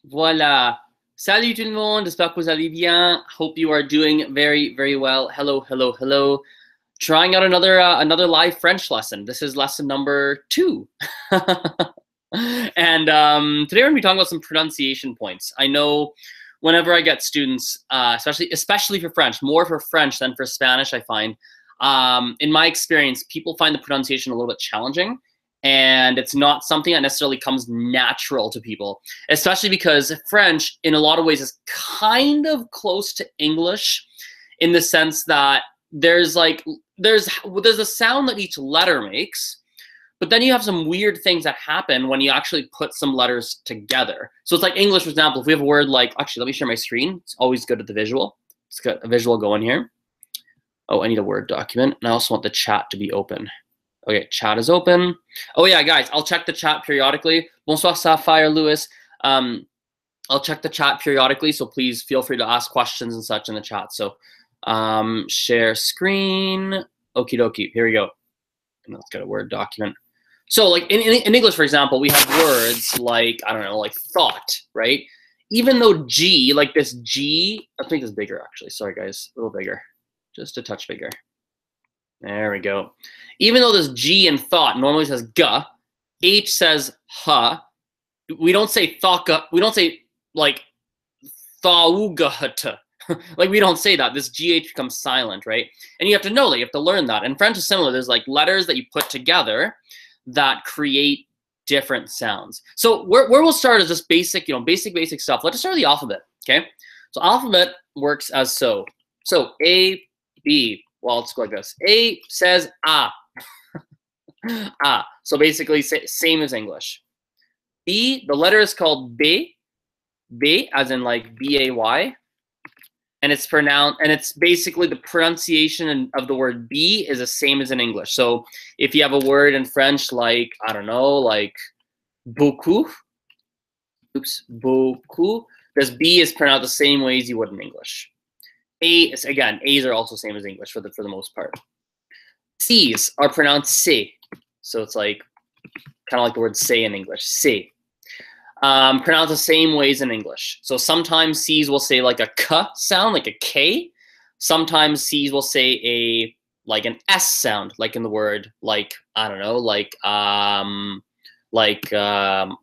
Voilà. Salut tout le monde, j'espère que vous allez bien. Hope you are doing very, very well. Hello, hello, hello. Trying out another live French lesson. This is lesson number 2. And today we're going to be talking about some pronunciation points. I know whenever I get students, especially for French, more for French than for Spanish, I find, in my experience, people find the pronunciation a little bit challenging. And it's not something that necessarily comes natural to people, especially because French, in a lot of ways, is kind of close to English in the sense that there's a sound that each letter makes, but then you have some weird things that happen when you actually put some letters together. So it's like English, for example, if we have a word like, actually, let me share my screen. It's always good at the visual. Let's get a visual going here. Oh, I need a Word document, and I also want the chat to be open. Okay, chat is open. Oh yeah, guys, I'll check the chat periodically. Bonsoir, Sapphire, Lewis. I'll check the chat periodically, so please feel free to ask questions and such in the chat. So share screen. Okie dokie, here we go. And let's get a Word document. So like in English, for example, we have words like, I don't know, like thought, right? Even though G, like this G, I think it's bigger actually. Sorry guys, a little bigger, just a touch bigger. There we go. Even though this G in thought normally says g, H says h. We don't say thought. We don't say like thaugat. Like we don't say that. This GH becomes silent, right? And you have to know that. You have to learn that. And French is similar. There's like letters that you put together that create different sounds. So where we'll start is just basic, basic stuff. Let's start with the alphabet. Okay. So alphabet works as so. So A, B. Well, let's go like this. A says ah. Ah. So basically same as English. B, the letter is called B. B as in like B-A-Y. And it's pronounced, and it's basically the pronunciation of the word B is the same as in English. So if you have a word in French like, I don't know, like beaucoup. Oops, beaucoup. This B is pronounced the same way as you would in English. A is, again, A's are also the same as English for the most part. C's are pronounced C. So it's like kind of like the word say in English, C. Pronounced the same ways in English. So sometimes C's will say like a K sound, like a K. Sometimes C's will say like an S sound, like in the word, like, I don't know,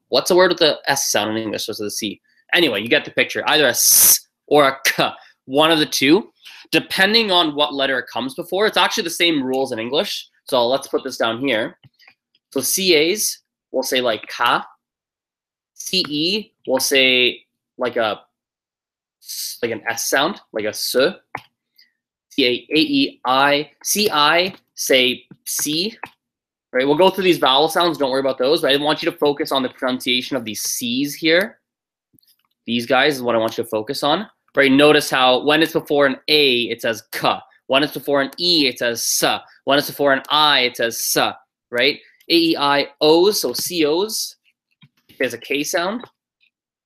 what's a word with the S sound in English versus the C? Anyway, you get the picture. Either a S or a K. One of the two, depending on what letter it comes before. It's actually the same rules in English. So let's put this down here. So CAs will say like ka. CE will say like an S sound, like a S. CAEI, CI say C. Right? We'll go through these vowel sounds. Don't worry about those. But I want you to focus on the pronunciation of these C's here. These guys is what I want you to focus on. Right, notice how when it's before an A, it says K. When it's before an E, it says S. When it's before an I, it says S. Right? A-E-I-O's, so C-O's, there's a K sound.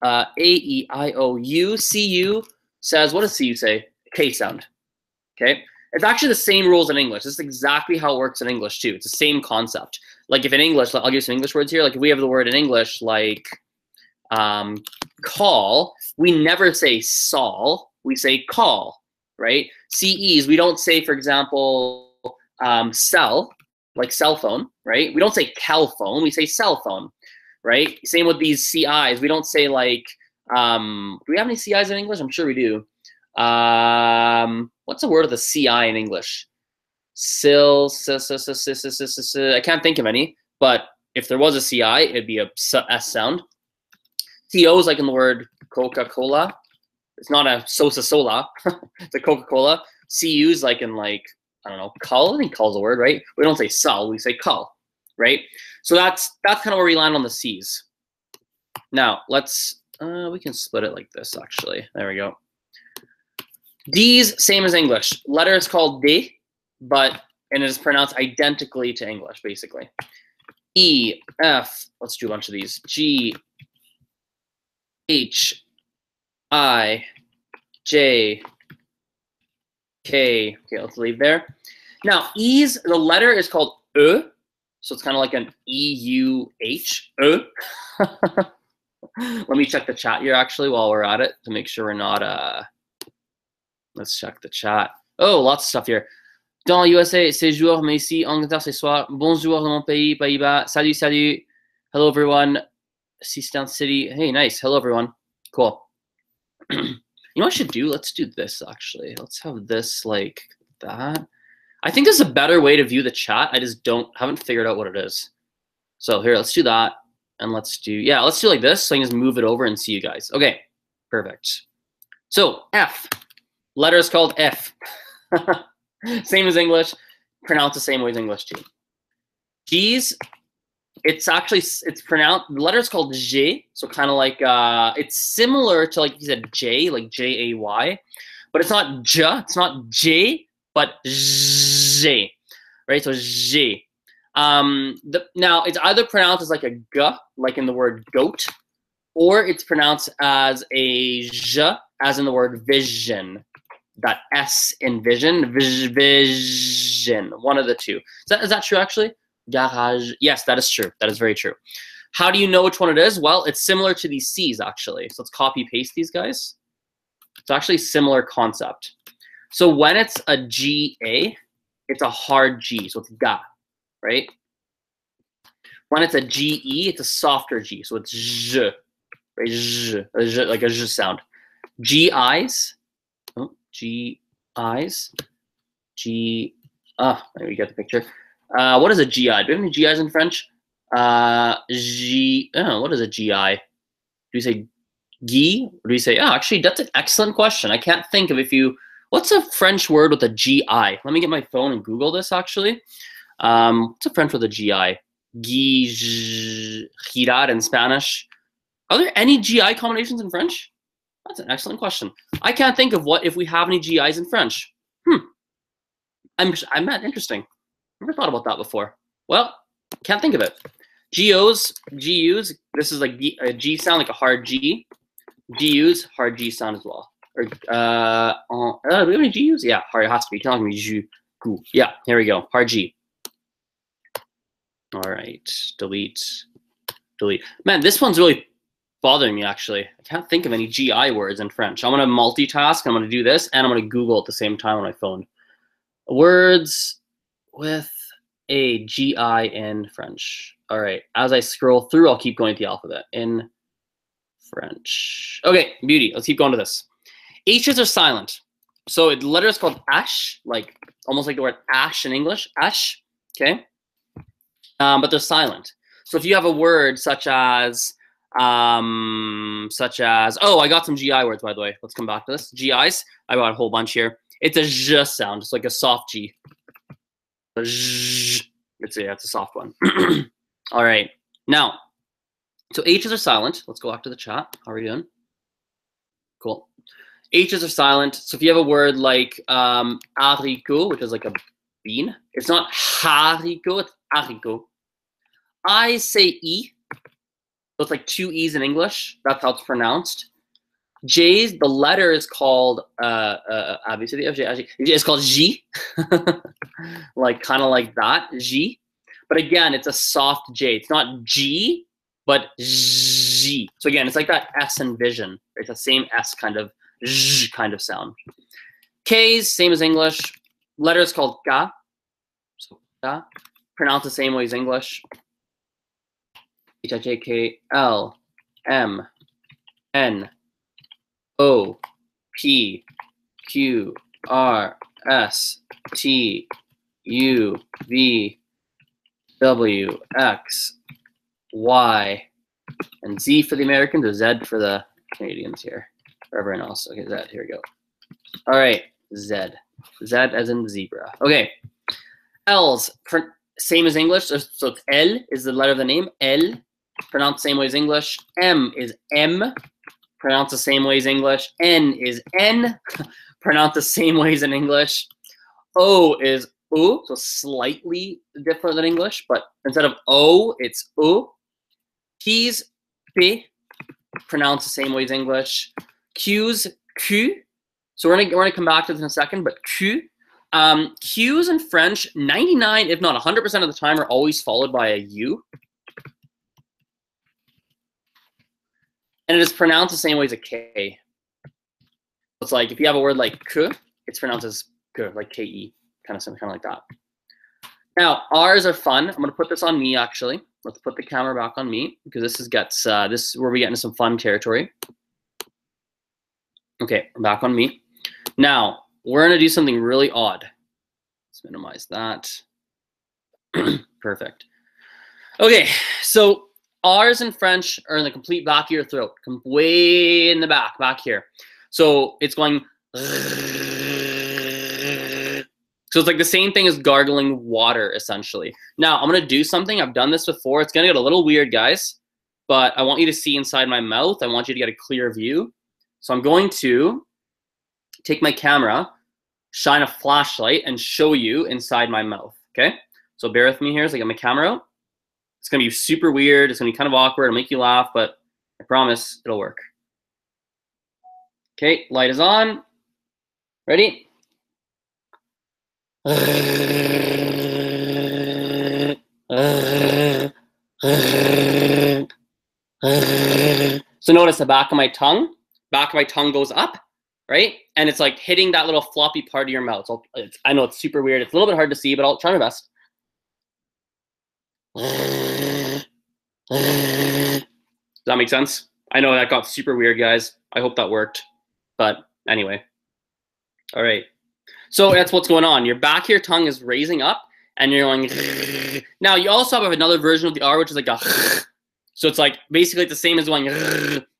A-E-I-O-U, C-U says, what does C-U say? K sound. Okay? It's actually the same rules in English. This is exactly how it works in English too. It's the same concept. Like if in English, I'll give you some English words here. Like if we have the word in English like call, we never say Saul, we say call, right? CEs, we don't say, for example, cell, like cell phone, right? We don't say cal phone, we say cell phone, right? Same with these CIs. We don't say like, do we have any CIs in English? I'm sure we do. What's the word of the CI in English? I can't think of any, but if there was a CI, it'd be a S sound. CO is like in the word Coca-Cola. It's not a Sosa Sola. It's a Coca-Cola. CU is like in like, I don't know, cull. I think cull's a word, right? We don't say sal, we say cull, right? So that's kind of where we land on the C's. Now let's we can split it like this actually. There we go. D's same as English. Letter is called D, and it is pronounced identically to English basically. E, F. Let's do a bunch of these. G, H, I, J, K. Okay, let's leave there. Now, E's, the letter is called E, so it's kind of like an E-U-H, E. Let me check the chat here actually while we're at it to make sure we're not. Let's check the chat. Oh, lots of stuff here. Dans USA, c'est jour, mais ici, Angleterre, c'est soir. Bonjour dans mon pays, Pays-Bas. Salut, salut. Hello, everyone. Seastown City. Hey, nice. Hello, everyone. Cool. You know what I should do? Let's do this, actually. Let's have this like that. I think there's a better way to view the chat. I just haven't figured out what it is. So here, let's do that. And let's do like this. So I can just move it over and see you guys. Okay, perfect. So F. Letter is called F. Same as English, pronounced the same way as English too. G's, it's pronounced, the letter is called J, so kind of like, it's similar to, like you said, J, like J-A-Y, but it's not J, it's not J, but J, right? So J. Now, it's either pronounced as like a G, like in the word goat, or it's pronounced as a J, as in the word vision. That S in vision, vision, one of the two. Is that true, actually? Garage. Yes, that is true. That is very true. How do you know which one it is? Well, it's similar to these C's, actually. So let's copy paste these guys. It's actually a similar concept. So when it's a G-A, it's a hard G, so it's ga, right? When it's a G-E, it's a softer G, so it's zh, right? Zh, like a zh sound. G-I's. G-I's, there we get the picture. What is a G-I? Do we have any G-I's in French? What is a G-I? Do you say Guy? Or do you say, actually, that's an excellent question. I can't think of what's a French word with a G-I? Let me get my phone and Google this, actually. What's a French with a G-I? Girar in Spanish. Are there any G-I combinations in French? That's an excellent question. I can't think of if we have any GIs in French. I'm not interesting. Never thought about that before. Well, can't think of it. GUs, this is like a G sound, like a hard G. GUs, hard G sound as well. Or, do we have any GUs? Yeah, hard, it has to be. Telling me Ju, gu. Yeah, here we go, hard G. All right, delete. Man, this one's really bothering me, actually. I can't think of any GI words in French. I'm going to multitask. I'm going to do this, and I'm going to Google at the same time on my phone. Words with a GI in French. All right. As I scroll through, I'll keep going to the alphabet in French. Okay, beauty. Let's keep going to this. H's are silent. So the letter is called ash, like almost like the word ash in English. Ash, okay? But they're silent. So if you have a word such as, oh, I got some GI words, by the way. Let's come back to this. GIs, I got a whole bunch here. It's a zh sound. It's like a soft G. A zh. It's a soft one. All right. Now, so H's are silent. Let's go back to the chat. How are we doing? Cool. H's are silent. So if you have a word like haricot, which is like a bean, it's not haricot, it's haricot. I say E. So it's like two E's in English. That's how it's pronounced. J's, the letter is called obviously it's called J. Like kind of like that, J. But again, it's a soft J. It's not G, but J. So again, it's like that S in vision. It's the same S kind of J kind of sound. K's, same as English. Letter is called Ka. So Ka, pronounced the same way as English. H-I-J-K-L M N O P Q R S T U V W X Y and Z for the Americans, or Z for the Canadians here, or everyone else. Okay, Z, here we go. All right, Z. Z as in zebra. Okay, L's, same as English. So L is the letter of the name. L, pronounced the same way as English. M is M, pronounced the same way as English. N is N, pronounced the same way as in English. O is O, so slightly different than English, but instead of O, it's O. P's, P, pronounced the same way as English. Q's, Q. So we're gonna come back to this in a second, but Q. Q's in French, 99, if not 100% of the time, are always followed by a U. and it is pronounced the same way as a K. It's like if you have a word like K, it's pronounced as K, like K-E, kind of something like that. Now, R's are fun. I'm going to put this on me, actually. Let's put the camera back on me, because this is where we get into some fun territory. Okay, we're back on me. Now, we're going to do something really odd. Let's minimize that. Perfect. Okay, so R's in French are in the complete back of your throat, way in the back here. So it's going. So it's like the same thing as gargling water, essentially. Now, I'm going to do something. I've done this before. It's going to get a little weird, guys. But I want you to see inside my mouth. I want you to get a clear view. So I'm going to take my camera, shine a flashlight, and show you inside my mouth, okay? So bear with me here as I get my camera out. It's going to be super weird. It's going to be kind of awkward. It'll make you laugh, but I promise it'll work. Okay, light is on. Ready? So notice the back of my tongue goes up, right? And it's like hitting that little floppy part of your mouth. So I know it's super weird. It's a little bit hard to see, but I'll try my best. Does that make sense? I know that got super weird, guys. I hope that worked. But anyway. All right. So that's what's going on. Your back of your tongue is raising up, and you're going. Now, you also have another version of the R, which is like a. So it's like basically the same as going,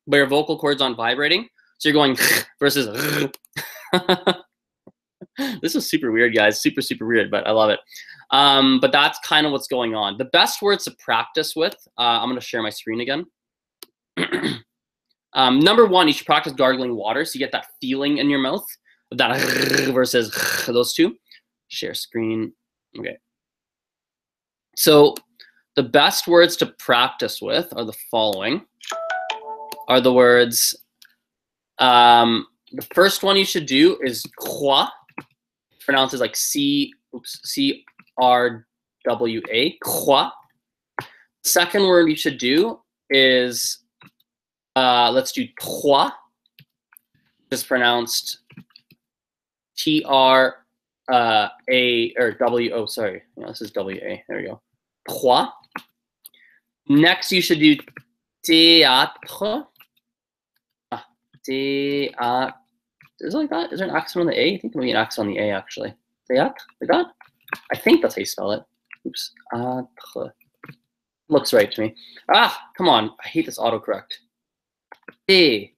but your vocal cords aren't vibrating. So you're going versus. This is super weird, guys. Super, super weird, but I love it. But that's kind of what's going on. The best words to practice with, I'm going to share my screen again. Number one, you should practice gargling water so you get that feeling in your mouth. That versus those two. Share screen. Okay. So the best words to practice with are the following. Are the words. The first one you should do is croix. Pronounces like C-R-W-A. Croix. Second word you should do is let's do trois. Just pronounced T-R-A or W-O, sorry. No, this is W-A. There we go. Trois. Next, you should do théâtre. Théâtre. Is it like that? Is there an accent on the A? I think there might be an accent on the A, actually. Théâtre? Like that? I think that's how you spell it. Oops. Looks right to me. Ah, come on. I hate this autocorrect. Théâtre.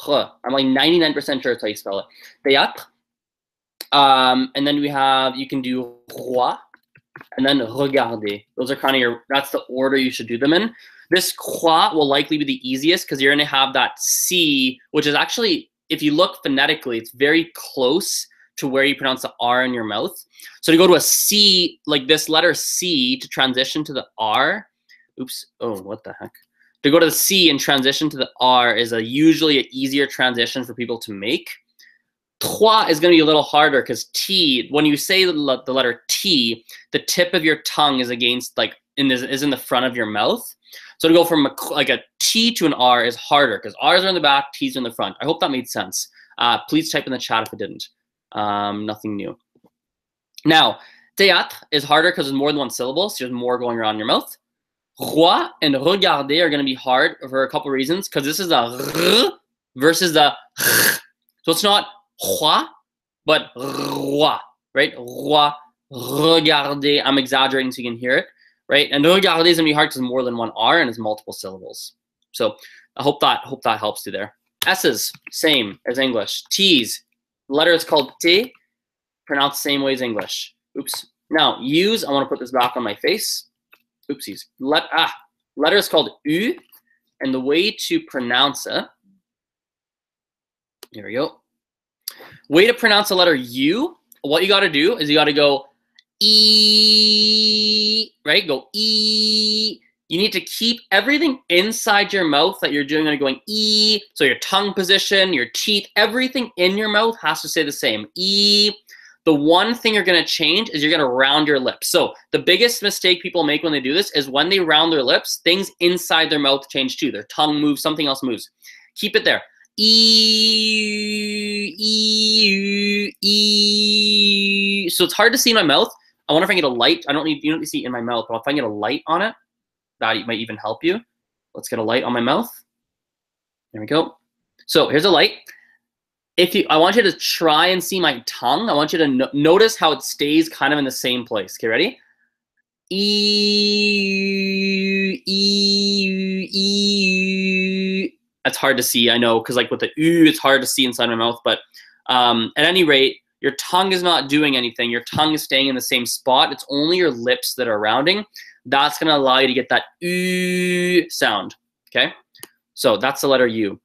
I'm like 99% sure it's how you spell it. Théâtre. And then we have, you can do roi, and then regarder. Those are kind of that's the order you should do them in. This croix will likely be the easiest because you're going to have that C, which is actually, if you look phonetically, it's very close to where you pronounce the R in your mouth. So to go to a C, like this letter C, to transition to the R, oops, oh, what the heck? To go to the C and transition to the R is usually an easier transition for people to make. Trois is going to be a little harder because T, when you say the letter T, the tip of your tongue is against, like, is in the front of your mouth. So to go from like a T to an R is harder because R's are in the back, T's are in the front. I hope that made sense. Please type in the chat if it didn't. Nothing new. Now, théâtre is harder because there's more than one syllable, so there's more going around in your mouth. Roi and regarder are going to be hard for a couple reasons because this is a r versus the r. So it's not roi, but roi, right? Roi, regarder. I'm exaggerating so you can hear it, right? And regarder is going to be hard because there's more than one R and it's multiple syllables. So I hope that helps you there. S's, same as English. T's, the letter is called T, pronounced the same way as English. Oops. Now, U's, I want to put this back on my face. Oopsies. Letter is called U, and the way to pronounce it, here we go. Way to pronounce the letter U, what you got to do is you got to go E, right? Go E. You need to keep everything inside your mouth that you're doing, going E. So your tongue position, your teeth, everything in your mouth has to stay the same. E. The one thing you're gonna change is you're gonna round your lips. So the biggest mistake people make when they do this is when they round their lips, things inside their mouth change too. Their tongue moves, something else moves. Keep it there. So it's hard to see in my mouth. I wonder if I can get a light. You don't need to see it in my mouth, but if I can get a light on it, that might even help you. Let's get a light on my mouth. There we go. So here's a light. I want you to try and see my tongue. I want you to notice how it stays kind of in the same place. Okay, ready? That's hard to see, I know, because like with the it's hard to see inside my mouth. But at any rate, your tongue is not doing anything. Your tongue is staying in the same spot. It's only your lips that are rounding. That's going to allow you to get that sound. Okay, so that's the letter U.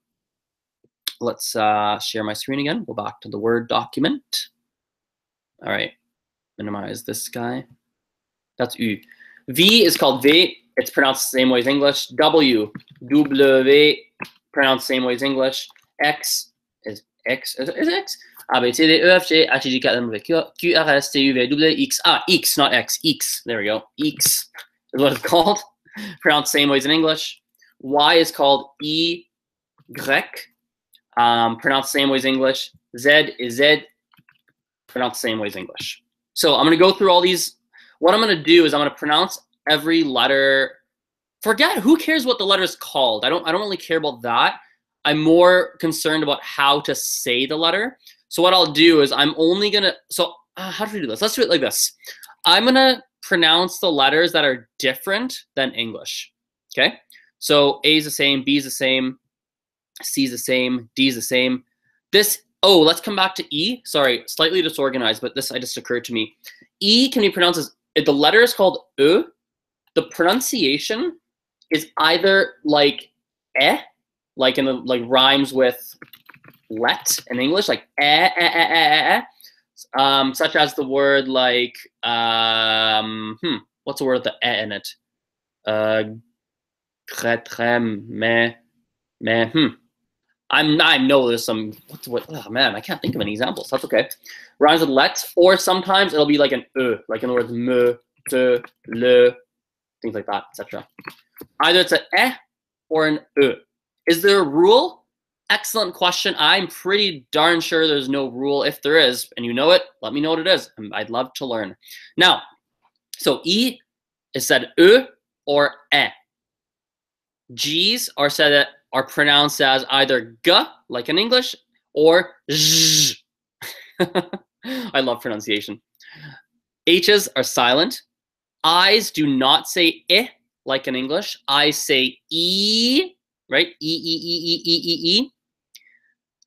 Let's share my screen again. Go back to the Word document. All right, minimize this guy. That's U. V is called V. It's pronounced the same way as English. W, W, pronounced the same way as English. X is X. Is X? A, B, C, D, E, F, G, H, I, J, K, L, M, N, O, P, Q, Q, R, S, T, U, V, W, X. Ah, X, not X. X. There we go. X is what it's called. Pronounced the same way as in English. Y is called E, Y. Pronounced the same way as English. Z is Z. Pronounced the same way as English. So I'm going to go through all these. What I'm going to do is I'm going to pronounce every letter. Forget, who cares what the letter is called? I don't really care about that. I'm more concerned about how to say the letter. So what I'll do is I'm only going to, how do we do this? Let's do it like this. I'm going to pronounce the letters that are different than English. Okay? So A is the same, B is the same, C is the same, D is the same. Let's come back to E. Sorry, slightly disorganized, but this just occurred to me. E can be pronounced as, the letter is called E. The pronunciation is either like like in the rhymes with let in English, like such as the word like what's the word with the in it? I know there's some, oh man, I can't think of any examples. That's okay. Rhymes with let, or sometimes it'll be like an like in the words me, te, le, things like that, etc. Either it's an or an Is there a rule? Excellent question. I'm pretty darn sure there's no rule. If there is, and you know it, let me know what it is. I'd love to learn. Now, so E is said or e. G's are pronounced as either g, like in English, or zh. I love pronunciation. H's are silent. I's do not say I, like in English. I say E, right? E.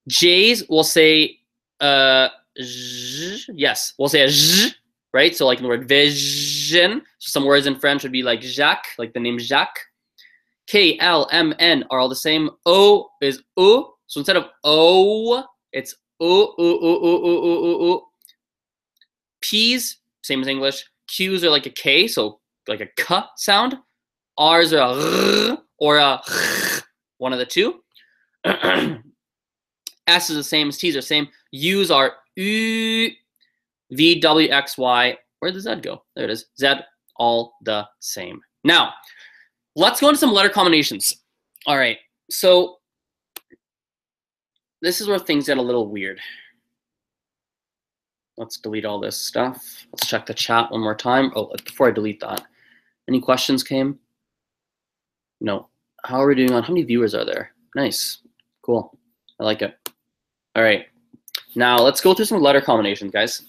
J's will say zh. Yes, we'll say a zh, right? So like in the word vision. So some words in French would be like Jacques, like the name Jacques. K, L, M, N are all the same. O is O. So instead of O, it's O. P's, same as English. Q's are like a K, so like a K sound. R's are a R or a R, one of the two. S is the same as T's are the same. U's are U, V, W, X, Y. Where does Z go? There it is. Z, all the same. Now, let's go into some letter combinations. All right, so this is where things get a little weird. Let's delete all this stuff. Let's check the chat one more time. Oh, before I delete that, any questions came? No. How are we doing on, how many viewers are there? Nice, cool, I like it. All right, now let's go through some letter combinations, guys.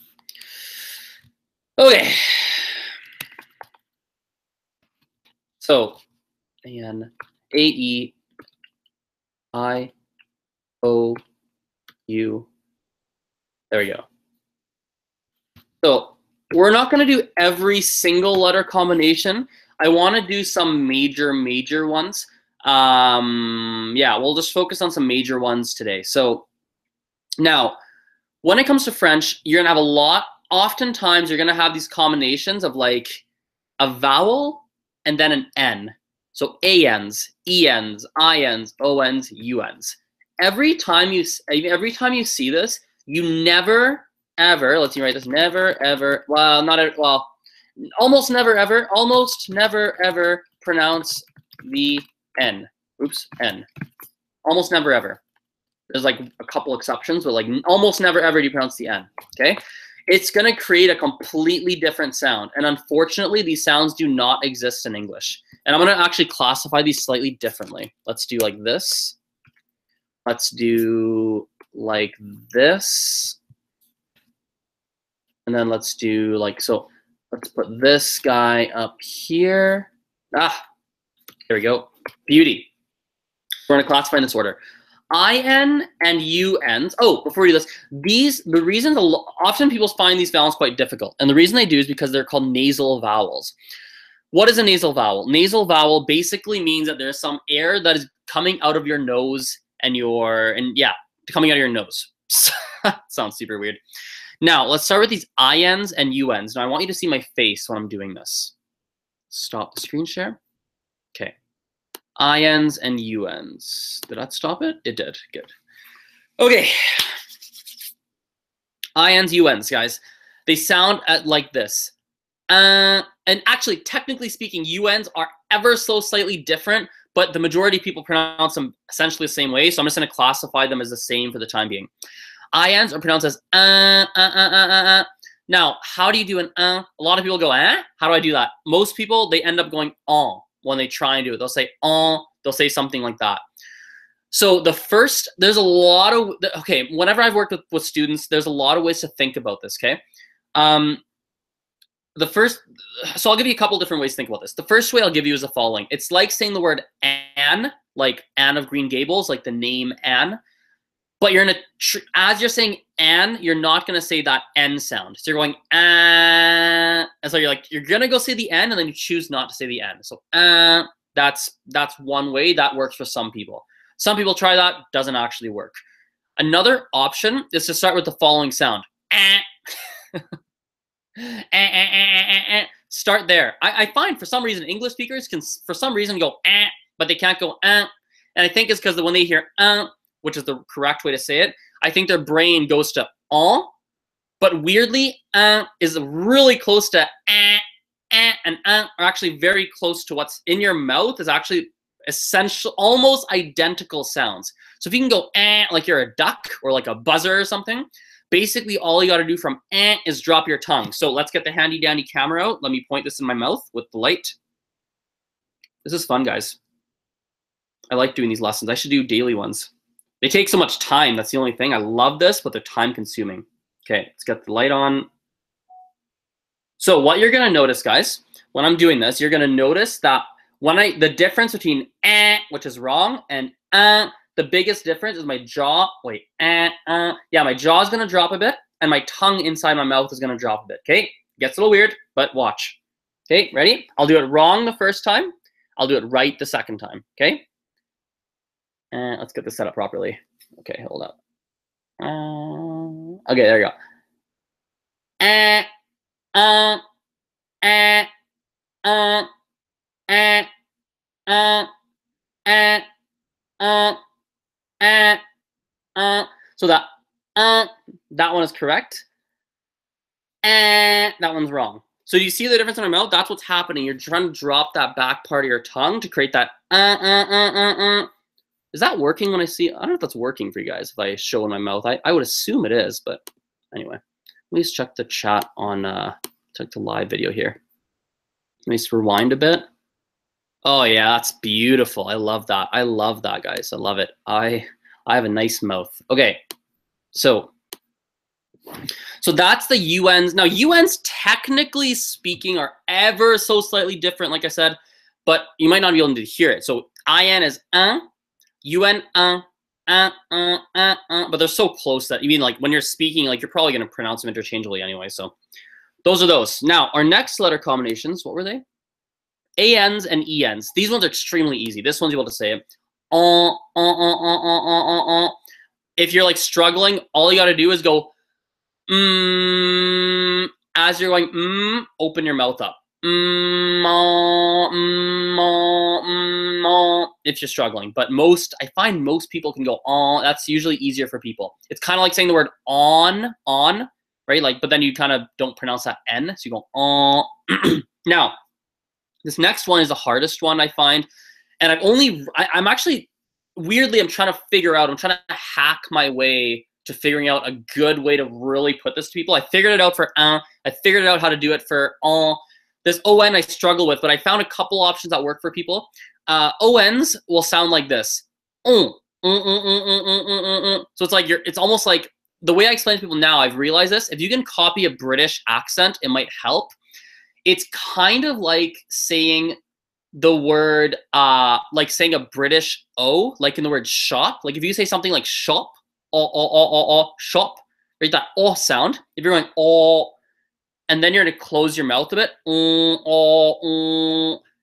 Okay. So, and A-E, I-O-U. There we go. So we're not going to do every single letter combination. I want to do some major ones. Yeah, we'll just focus on some major ones today. So now, when it comes to French, you're going to have oftentimes you're going to have these combinations of like a vowel and then an N. So A-Ns, E-Ns, I-Ns, O-Ns, U-Ns. Every time you see this, you never ever, let's see, write this, never ever, well, not, well, almost never ever pronounce the N. Oops, N. Almost never ever. There's like a couple exceptions, but like almost never ever do you pronounce the N, okay? It's gonna create a completely different sound. And unfortunately, these sounds do not exist in English. And I'm gonna actually classify these slightly differently. Let's do like this. Let's do like this. And then let's do like, so let's put this guy up here. Ah, there we go. Beauty. We're gonna classify in this order. IN and UNs. Oh, before we do this, the reason often people find these vowels quite difficult, and the reason they do is because they're called nasal vowels. What is a nasal vowel? Nasal vowel basically means that there's some air that is coming out of your nose and coming out of your nose. Sounds super weird. Now, let's start with these INs and UNs. Now, I want you to see my face when I'm doing this. Stop the screen share. Okay. INs and UNs. Did that stop it? It did. Good. Okay. INs, UNs, guys. They sound like this. And actually, technically speaking, UNs are ever so slightly different, but the majority of people pronounce them essentially the same way. So I'm just going to classify them as the same for the time being. INs are pronounced as Now, how do you do an A lot of people go How do I do that? Most people, they end up going on when they try and do it. They'll say on, they'll say something like that. So there's a lot of, okay, whenever I've worked with students, there's a lot of ways to think about this, okay? So I'll give you a couple different ways to think about this. The first way I'll give you is the following. It's like saying the word Anne, like Anne of Green Gables, like the name Anne. But as you're saying Anne, you're not going to say that N sound. So you're going and so you're going to go say the N and then you choose not to say the N. So that's one way that works for some people. Some people try that, doesn't actually work. Another option is to start with the following sound. Start there. I find for some reason English speakers can for some reason go but they can't go and I think it's because when they hear which is the correct way to say it, I think their brain goes to on, but weirdly is really close to and are actually very close to what's in your mouth is actually essential, almost identical sounds. So if you can go like you're a duck or like a buzzer or something, basically all you got to do from is drop your tongue. So let's get the handy dandy camera out. Let me point this in my mouth with the light. This is fun, guys. I like doing these lessons. I should do daily ones. They take so much time. That's the only thing. I love this, but they're time consuming. Okay, let's get the light on. So what you're going to notice, guys, when I'm doing this, you're going to notice that the difference between which is wrong, and the biggest difference is my jaw. Wait, yeah, my jaw is going to drop a bit, and my tongue inside my mouth is going to drop a bit. Okay, gets a little weird, but watch. Okay, ready? I'll do it wrong the first time. I'll do it right the second time. Okay. Let's get this set up properly. Okay, hold up. Okay, there you go. So that one is correct. That one's wrong. So do you see the difference in my mouth? That's what's happening. You're trying to drop that back part of your tongue to create that Is that working when I see? I don't know if that's working for you guys if I show in my mouth. I would assume it is, but anyway. Let me just check the chat on check the live video here. Let me just rewind a bit. Oh yeah, that's beautiful. I love that. I love that, guys. I love it. I have a nice mouth. Okay, so that's the UNs. Now UNs, technically speaking, are ever so slightly different, like I said, but you might not be able to hear it. So IN is UN, but they're so close that, you mean like when you're speaking, like you're probably going to pronounce them interchangeably anyway. So those are those. Now, our next letter combinations, what were they? ANs and ENs. These ones are extremely easy. This one's able to say it. If you're like struggling, all you got to do is go, as you're going, open your mouth up. If you're struggling, but I find most people can go on. That's usually easier for people. It's kind of like saying the word on, right? Like, but then you kind of don't pronounce that N, so you go Now, this next one is the hardest one I find, and I'm actually, weirdly, I'm trying to hack my way to figuring out a good way to really put this to people. I figured it out for I figured out how to do it for This ON I struggle with, but I found a couple options that work for people. ONs will sound like this. So it's like it's almost like, the way I explain to people now, I've realized this, if you can copy a British accent, it might help. It's kind of like saying the word, like saying a British O, like in the word shop. Like if you say something like shop, shop, right? That O sound. If you're going oh, and then you're gonna close your mouth a bit.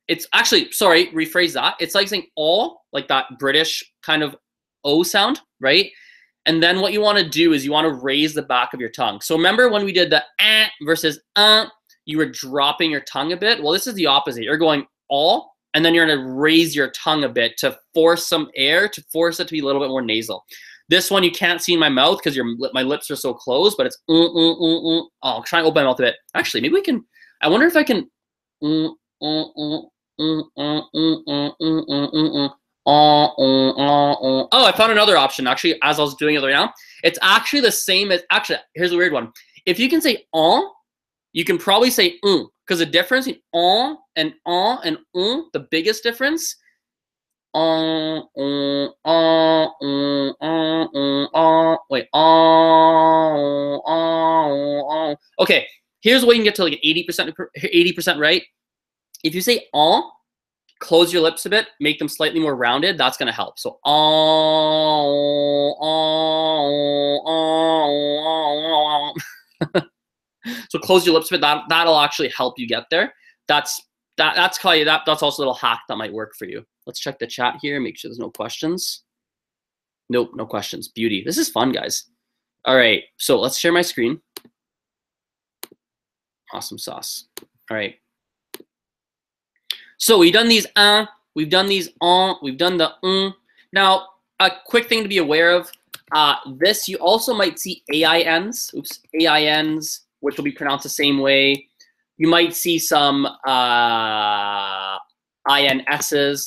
It's actually, sorry, rephrase that. It's like saying oh, like that British kind of O sound, right? And then what you want to do is you want to raise the back of your tongue. So remember when we did the versus you were dropping your tongue a bit? Well, this is the opposite. You're going all, and then you're going to raise your tongue a bit to force some air, to force it to be a little bit more nasal. This one you can't see in my mouth because my lips are so closed, but it's Oh, I'll try and open my mouth a bit. Actually, maybe we can, I wonder if I can Oh, I found another option, actually, as I was doing it right now. It's actually the same as, actually, here's a weird one. If you can say you can probably say because the difference between and the biggest difference, wait, okay, here's where you can get to like an 80% right. If you say close your lips a bit, make them slightly more rounded. That's going to help. So, so close your lips a bit. That'll actually help you get there. That's also a little hack that might work for you. Let's check the chat here. Make sure there's no questions. Nope, no questions. Beauty. This is fun, guys. All right, so let's share my screen. Awesome sauce. All right. So we've done these we've done these we've done the Now, a quick thing to be aware of, this, you also might see AINs, AINs, which will be pronounced the same way. You might see some INSs,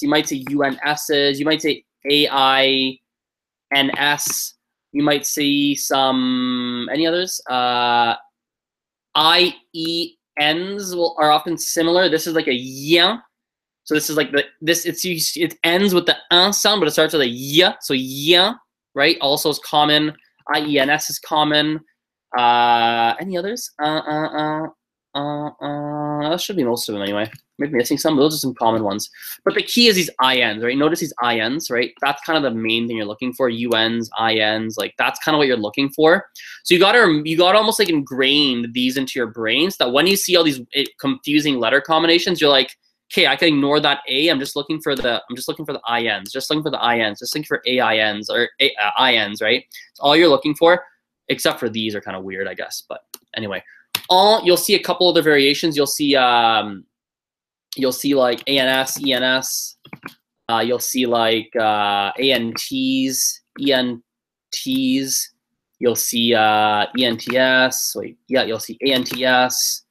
you might say UNSs, you might say AINS, you might see some, any others? IENs are often similar. This is like a yin. So this is like it ends with the sound, but it starts with a y. So yeah, right? Also is common. IENS is common. Any others? That should be most of them anyway. Maybe missing some, but those are some common ones. But the key is these INs, right? Notice these INs, right? That's kind of the main thing you're looking for. UNs, INs, like that's kind of what you're looking for. So you gotta almost like ingrain these into your brain so that when you see all these confusing letter combinations, you're like, okay, I can ignore that A. I'm just looking for the INs, just looking for the INs, just looking for AINs or INs, right? It's all you're looking for, except for these are kind of weird, I guess. But anyway, you'll see a couple other variations. You'll see like ANS, ENS. You'll see like ANTs, ENTs. You'll see ENTS. Wait, yeah, you'll see ANTS.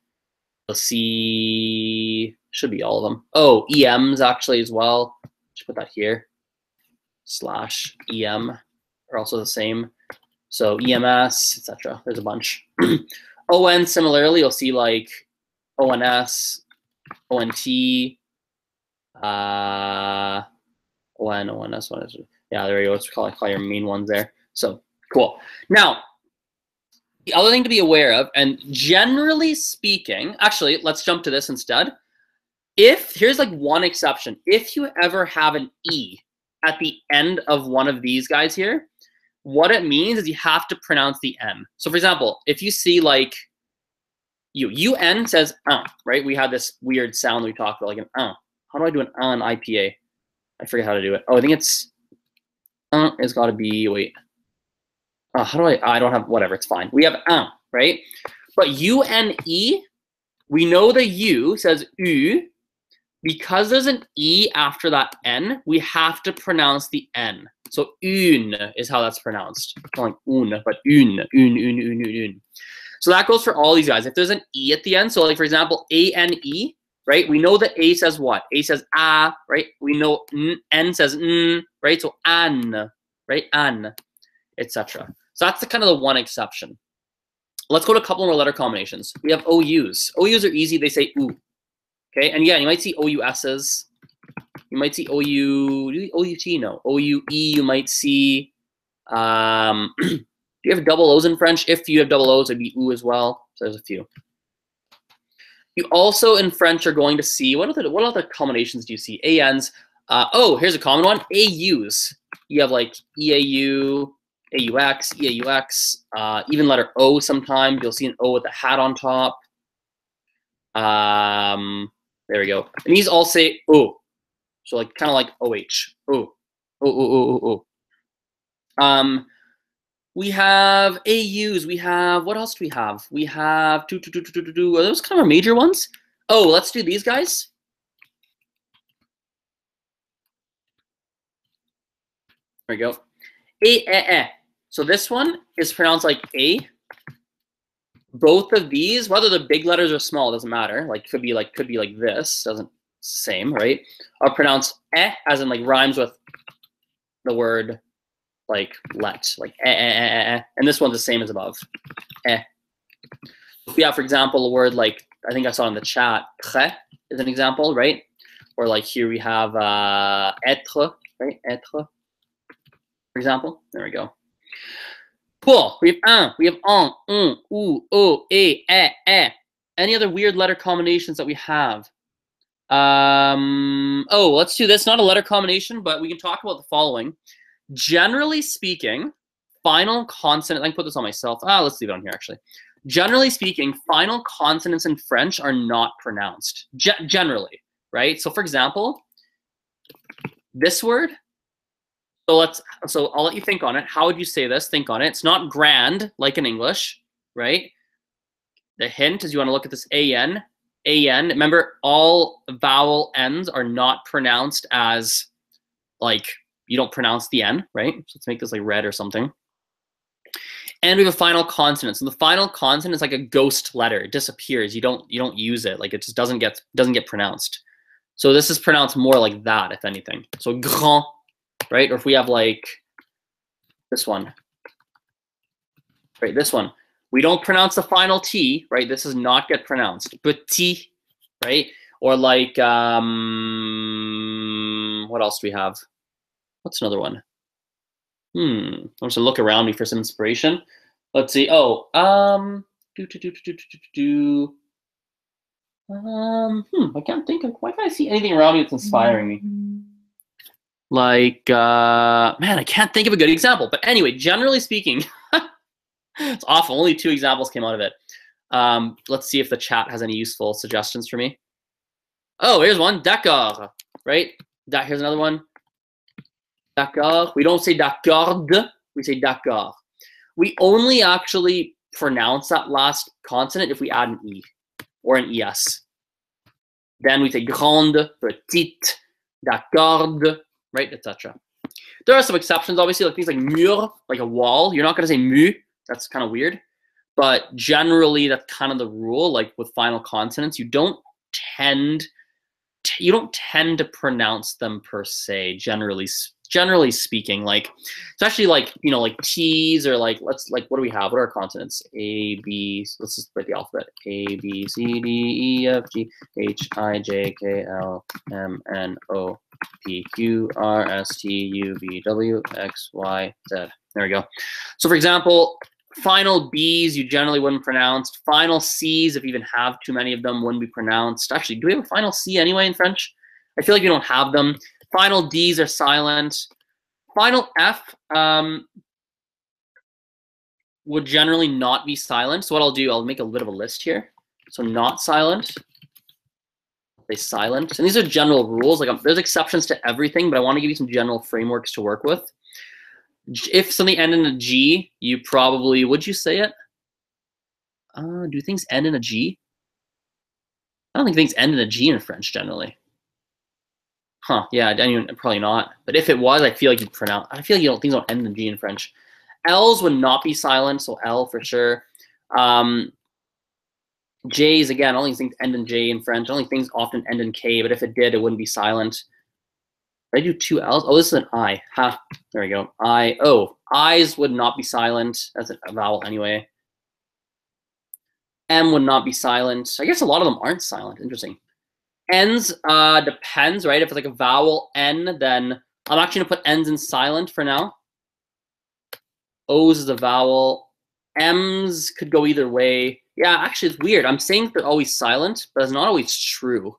You'll see, should be all of them. Oh, EMs actually as well. Should put that here. /EM are also the same. So EMS, etc. There's a bunch. ON similarly, you'll see like ONS, ONT, ON, ONS, ONS. Yeah, there you go. Let's call your main ones there. So cool. Now, the other thing to be aware of, and generally speaking, actually, let's jump to this instead. Here's like one exception. If you ever have an E at the end of one of these guys here, what it means is you have to pronounce the N. So for example, if you see like UN says right? We had this weird sound we talked about, like an How do I do an in IPA? I forget how to do it. Oh, I think it's got to be, wait. How do I don't have, whatever, it's fine. We have right? But UNE, we know the U says U. Because there's an E after that N, we have to pronounce the N. So une is how that's pronounced. It's not like un, but une. So that goes for all these guys. If there's an E at the end, so like for example, A-N-E, right? We know that A says what? A says A, right? We know N says N, right? So an, right? An, etc. So that's the kind of the one exception. Let's go to a couple more letter combinations. We have OUs. OUs are easy. They say oo. Okay, and yeah, you might see OUSs. You might see OUT, no. OUE, you might see. Do you have double O's in French? If you have double O's, it'd be oo as well. So there's a few. You also in French are going to see, what other combinations do you see? ANs. Oh, here's a common one. AUs. You have like EAU, AUX, EAUX, even letter O sometimes. You'll see an O with a hat on top. There we go. And these all say O. So like kind of like OH. O. O. We have AUs. We have, what else do we have? We have are those kind of our major ones? Oh, let's do these guys. There we go. A. So this one is pronounced like A. Both of these, whether the big letters or small, doesn't matter. Like could be like this, doesn't same, right? Are pronounced as in like rhymes with the word like let, like and this one's the same as above. If we have, for example, a word like, I think I saw in the chat, très is an example, right? Or like here we have être, right? Être, for example. There we go. Cool. We have un, we have on, ou, o, e. Any other weird letter combinations that we have? Oh, let's do this. Not a letter combination, but we can talk about the following. Generally speaking, final consonant, I can put this on myself. Let's leave it on here actually. Generally speaking, final consonants in French are not pronounced. Generally, right? So for example, this word, so I'll let you think on it. How would you say this? Think on it. It's not grand like in English, right? The hint is you want to look at this AN. Remember, all vowel ends are not pronounced as like, you don't pronounce the N, right? So let's make this like red or something. And we have a final consonant. So the final consonant is like a ghost letter. It disappears. You don't use it. Like it just doesn't get pronounced. So this is pronounced more like that, if anything. So grand, right? Or if we have like this one, right? This one, we don't pronounce the final T, right? This does not get pronounced. Petit, right? Or like what else do we have? What's another one? I'm just gonna look around me for some inspiration. Let's see. Oh, I can't think of. Why can't I see anything around me that's inspiring me? Like, man, I can't think of a good example. But anyway, generally speaking, it's awful. Only 2 examples came out of it. Let's see if the chat has any useful suggestions for me. Oh, here's one. D'accord, right? Here's another one. D'accord. We don't say d'accord, we say d'accord. We only actually pronounce that last consonant if we add an E or an ES. Then we say grande, petite, d'accord, right, etc. There are some exceptions, obviously, like things like mur, like a wall. You're not going to say mu. That's kind of weird. But generally, that's kind of the rule. Like with final consonants, you don't tend to pronounce them per se, generally speaking. Like especially like, you know, like T's, or like what do we have? What are our consonants? A, B, let's just write the alphabet. A, B, C, D, E, F, G, H, I, J, K, L, M, N, O, P, Q, R, S, T, U, V, W, X, Y, Z. There we go. So for example, final B's you generally wouldn't pronounce. Final C's, if you even have too many of them, wouldn't be pronounced. Actually, do we have a final C anyway in French? I feel like we don't have them. Final D's are silent. Final F would generally not be silent. So what I'll do, I'll make a bit of a list here. So not silent, say silent. And these are general rules. Like there's exceptions to everything, but I want to give you some general frameworks to work with. If something ended in a G, you probably, would you say it? Do things end in a G? I don't think things end in a G in French generally. Huh, yeah, probably not. But if it was, I feel like you'd pronounce, I feel like things don't end in G in French. L's would not be silent, so L for sure. J's, again, only things end in J in French. Only things often end in K, but if it did, it wouldn't be silent. Did I do two L's? Oh, this is an I. Ha, there we go. I. Oh, I's would not be silent. That's a vowel anyway. M would not be silent. I guess a lot of them aren't silent. Interesting. N's depends, right? If it's like a vowel N, then I'm actually gonna put N's in silent for now. O's is a vowel. M's could go either way. Yeah, actually, it's weird. I'm saying they're always silent, but it's not always true.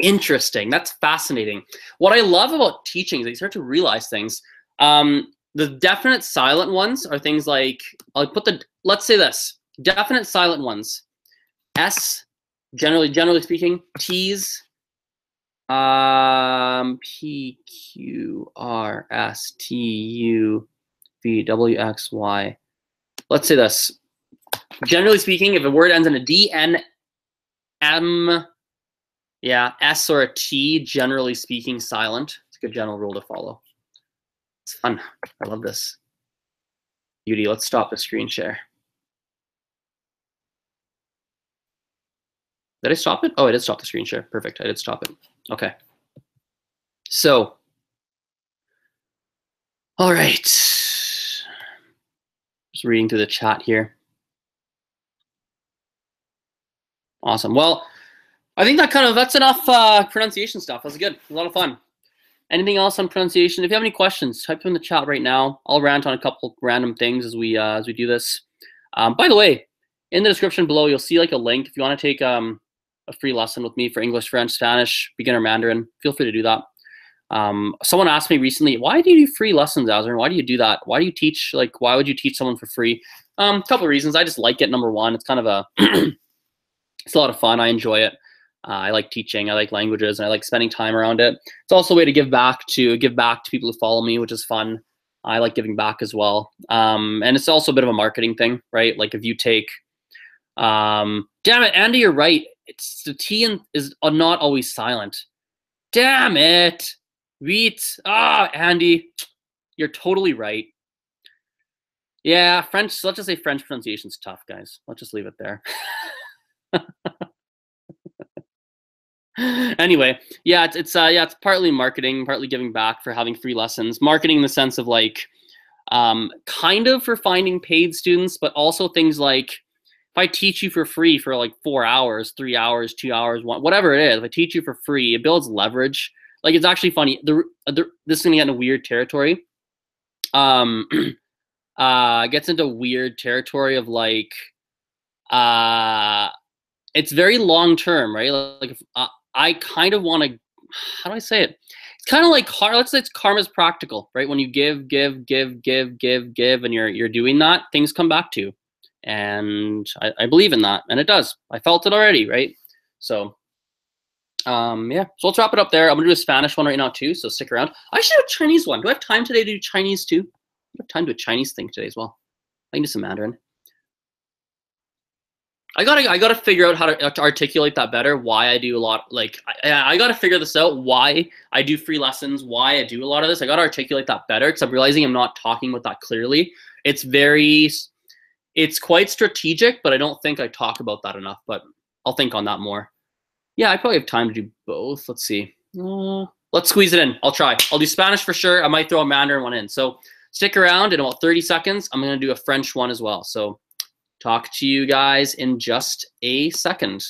Interesting. That's fascinating. What I love about teaching is that you start to realize things. The definite silent ones are things like, let's say this, definite silent ones. S, generally speaking. T's, P, Q, R, S, T, U, V, W, X, Y. Let's say this. Generally speaking, if a word ends in a D, N, M, yeah, S or a T, generally speaking, silent. It's a good general rule to follow. It's fun. I love this. Beauty. Let's stop the screen share. Did I stop it? Oh, I did stop the screen share. Perfect. I did stop it. Okay. So, all right. Just reading through the chat here. Awesome. Well, I think that's enough pronunciation stuff. That was good. A lot of fun. Anything else on pronunciation? If you have any questions, type them in the chat right now. I'll rant on a couple random things as we do this. By the way, in the description below, you'll see like a link if you want to take a free lesson with me for English, French, Spanish, beginner Mandarin. Feel free to do that. Someone asked me recently, why do you do free lessons, Azren? Why do you do that? Why do you teach? Like, why would you teach someone for free? A couple of reasons. I just like it. Number one, it's kind of a it's a lot of fun. I enjoy it. I like teaching. I like languages, and I like spending time around it. It's also a way to give back to people who follow me, which is fun. I like giving back as well. And it's also a bit of a marketing thing, right? Like if you take, damn it, Andy, you're right. It's the T is not always silent. Damn it, wheat. Andy, you're totally right. Yeah, French. Let's just say French pronunciation's tough, guys. Let's just leave it there. Anyway, yeah, it's partly marketing, partly giving back for having free lessons. Marketing in the sense of like, kind of for finding paid students, but also things like if I teach you for free for like 4 hours, 3 hours, 2 hours, whatever it is, if I teach you for free, it builds leverage. Like it's actually funny. This is gonna get into weird territory. Gets into weird territory of like, it's very long term, right? Like if, I kind of want to, how do I say it? It's kind of like, let's say it's karma's practical, right? When you give, and you're doing that, things come back to you. And I believe in that, and it does. I felt it already, right? So, yeah. So let's wrap it up there. I'm gonna do a Spanish one right now too, so stick around. I should do a Chinese one. Do I have time today to do Chinese too? I have time to do a Chinese thing today as well. I can do some Mandarin. I gotta figure out how to articulate that better. Why I do a lot, like I gotta figure this out. Why I do free lessons. Why I do a lot of this. I gotta articulate that better because I'm realizing I'm not talking about that clearly. It's quite strategic, but I don't think I talk about that enough. But I'll think on that more. Yeah, I probably have time to do both. Let's see. Let's squeeze it in. I'll try. I'll do Spanish for sure. I might throw a Mandarin one in. So stick around. In about 30 seconds, I'm gonna do a French one as well. So talk to you guys in just a second.